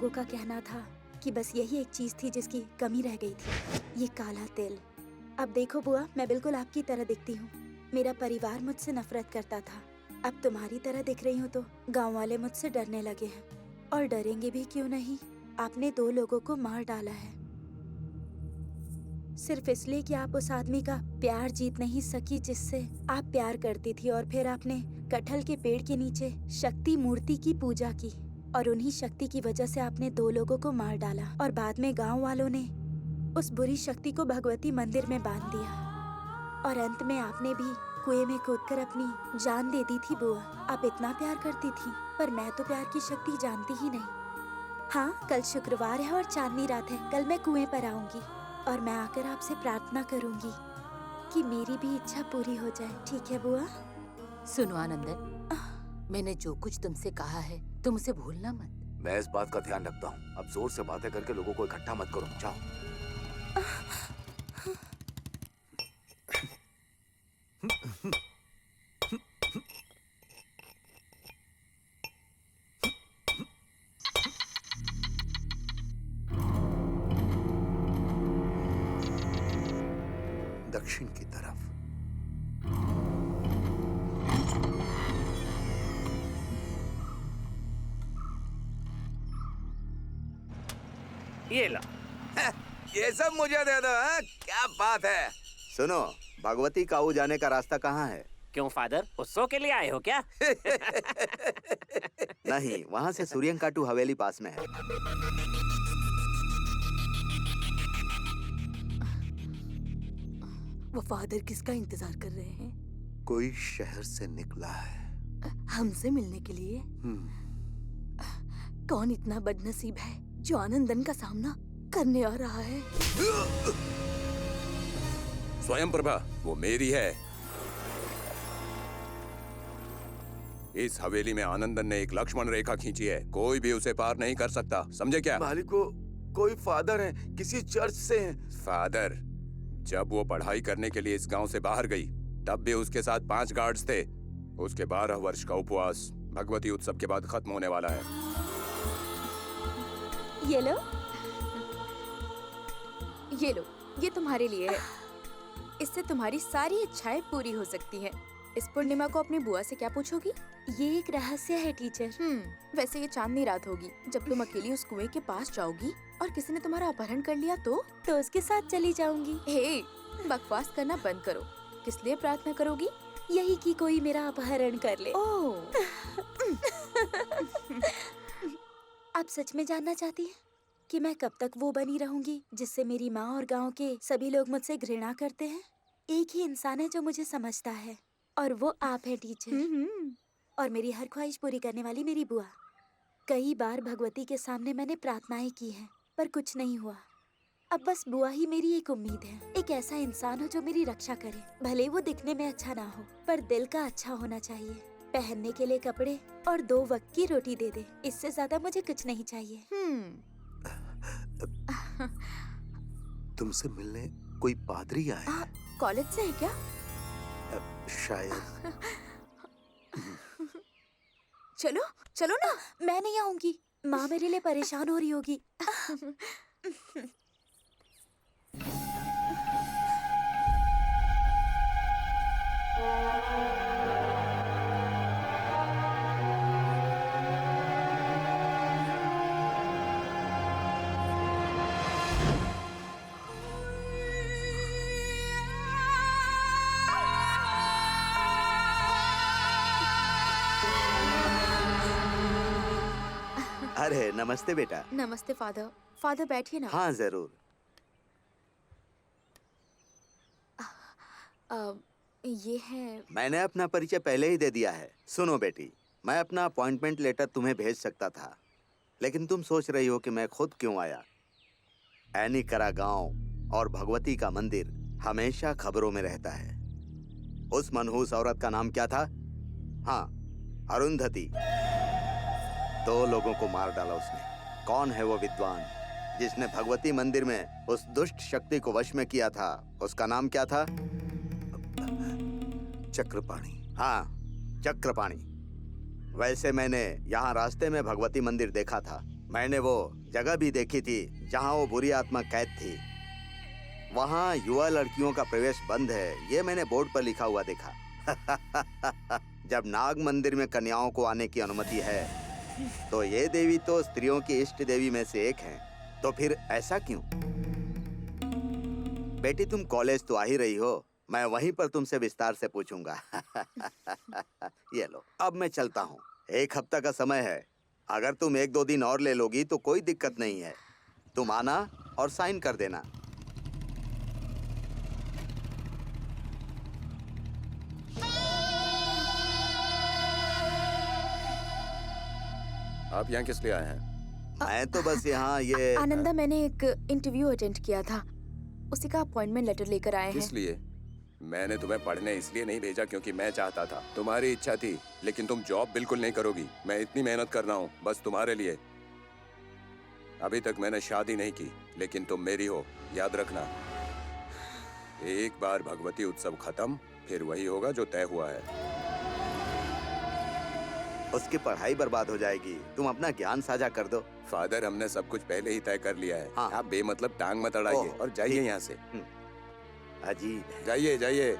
लोगों का कहना था कि बस यही एक चीज थी जिसकी कमी रह गई थी, ये काला तिल। अब देखो बुआ, मैं बिल्कुल आपकी तरह दिखती हूँ। मेरा परिवार मुझसे नफरत करता था, अब तुम्हारी तरह दिख रही हूँ तो गाँव वाले मुझसे डरने लगे हैं। और डरेंगे भी क्यों नहीं, आपने 2 लोगों को मार डाला है सिर्फ इसलिए कि आप उस आदमी का प्यार जीत नहीं सकी जिससे आप प्यार करती थी। और फिर आपने कटहल के पेड़ के नीचे शक्ति मूर्ति की पूजा की और उन्हीं शक्ति की वजह से आपने 2 लोगों को मार डाला। और बाद में गांव वालों ने उस बुरी शक्ति को भगवती मंदिर में बांध दिया और अंत में आपने भी कुएं में कूदकर अपनी जान दे दी थी। बुआ, आप इतना प्यार करती थी, पर मैं तो प्यार की शक्ति जानती ही नहीं। हाँ, कल शुक्रवार है और चांदनी रात है। कल मैं कुएं पर आऊंगी और मैं आकर आपसे प्रार्थना करूंगी कि मेरी भी इच्छा पूरी हो जाए। ठीक है बुआ? सुनो आनंदन, मैंने जो कुछ तुमसे कहा है तुम उसे भूलना मत। मैं इस बात का ध्यान रखता हूँ। अब जोर से बातें करके लोगों को इकट्ठा मत करो, जाओ। दक्षिण की तरफ। ये लो। ये सब मुझे दे दो। हाँ? क्या बात है। सुनो, भगवती काऊ जाने का रास्ता कहाँ है? क्यों फादर, उत्सव के लिए आए हो क्या? नहीं, वहाँ से सूर्यंकाटू हवेली पास में है। वो फादर किसका इंतजार कर रहे हैं? कोई शहर से निकला है हमसे मिलने के लिए। कौन इतना बदनसीब है जो आनंदन का सामना करने आ रहा है? स्वयं प्रभा, वो मेरी है। इस हवेली में आनंदन ने एक लक्ष्मण रेखा खींची है, कोई भी उसे पार नहीं कर सकता, समझे क्या? मालिक को कोई फादर है, किसी चर्च से है। फादर, जब वो पढ़ाई करने के लिए इस गांव से बाहर गई तब भी उसके साथ 5 गार्ड्स थे। उसके 12 वर्ष का उपवास भगवती उत्सव के बाद खत्म होने वाला है। ये लो, ये तुम्हारे लिए है। इससे तुम्हारी सारी इच्छाएं पूरी हो सकती हैं। इस पूर्णिमा को अपनी बुआ से क्या पूछोगी? ये एक रहस्य है टीचर। वैसे ये चांदनी रात होगी जब तुम अकेली उस कुएं के पास जाओगी और किसी ने तुम्हारा अपहरण कर लिया तो उसके साथ चली जाऊंगी। हे, बकवास करना बंद करो। किस लिए प्रार्थना करोगी? यही कि कोई मेरा अपहरण कर ले। ओह, आप सच में जानना चाहती हैं कि मैं कब तक वो बनी रहूंगी जिससे मेरी माँ और गांव के सभी लोग मुझसे घृणा करते हैं? एक ही इंसान है जो मुझे समझता है और वो आप है टीचर। और मेरी हर ख्वाहिश पूरी करने वाली मेरी बुआ। कई बार भगवती के सामने मैंने प्रार्थनाएं की हैं, पर कुछ नहीं हुआ। अब बस बुआ ही मेरी एक उम्मीद है। एक ऐसा इंसान हो जो मेरी रक्षा करे, भले वो दिखने में अच्छा ना हो पर दिल का अच्छा होना चाहिए। पहनने के लिए कपड़े और 2 वक्त की रोटी दे दे, इससे ज्यादा मुझे कुछ नहीं चाहिए। तुमसे मिलने कोई पादरी आया है? कॉलेज से है क्या? शायद। चलो ना। मैं नहीं आऊंगी, माँ मेरे लिए परेशान हो रही होगी। अरे नमस्ते बेटा। नमस्ते फादर। फादर बैठिए ना। हाँ जरूर। ये है। मैंने अपना परिचय पहले ही दे दिया है। सुनो बेटी, मैं अपना अपॉइंटमेंट लेटर तुम्हें भेज सकता था, लेकिन तुम सोच रही हो कि मैं खुद क्यों आया। एनिकरा गांव और भगवती का मंदिर हमेशा खबरों में रहता है। उस मनहूस औरत का नाम क्या था? हाँ, अरुंधति। 2 लोगों को मार डाला उसने। कौन है वो विद्वान जिसने भगवती मंदिर में उस दुष्ट शक्ति को वश में किया था? उसका नाम क्या था? चक्रपाणी। हाँ, चक्रपाणी। वैसे मैंने यहाँ रास्ते में भगवती मंदिर देखा था। मैंने वो जगह भी देखी थी जहाँ वो बुरी आत्मा कैद थी। वहाँ युवा लड़कियों का प्रवेश बंद है, ये मैंने बोर्ड पर लिखा हुआ देखा। जब नाग मंदिर में कन्याओं को आने की अनुमति है, तो ये देवी तो स्त्रियों की इष्ट देवी में से एक है। तो फिर ऐसा क्यों? बेटी, तुम कॉलेज तो आ ही रही हो, मैं वहीं पर तुमसे विस्तार से पूछूंगा। ये लो, अब मैं चलता हूँ। 1 हफ्ता का समय है, अगर तुम 1-2 दिन और ले लोगी तो कोई दिक्कत नहीं है। तुम आना और साइन कर देना। आप यहाँ किस लिए आए हैं? मैं तो बस यहाँ ये आनंदा, मैंने एक इंटरव्यू अटेंड किया था, उसी का अपॉइंटमेंट लेटर लेकर आए हैं। किस लिए? मैंने तुम्हें पढ़ने इसलिए नहीं भेजा क्योंकि मैं चाहता था, तुम्हारी इच्छा थी, लेकिन तुम जॉब बिल्कुल नहीं करोगी। मैं इतनी मेहनत कर रहा हूँ बस तुम्हारे लिए। अभी तक मैंने शादी नहीं की, लेकिन तुम मेरी हो, याद रखना। एक बार भगवती उत्सव खत्म, फिर वही होगा जो तय हुआ है। उसकी पढ़ाई बर्बाद हो जाएगी। तुम अपना ज्ञान साझा कर दो। फादर, हमने सब कुछ पहले ही तय कर लिया है। हाँ। आप बेमतलब टांग मत अड़ाइए ओह, और जाइए ठीक। यहाँ से। अजीब है। जाइए जाइए।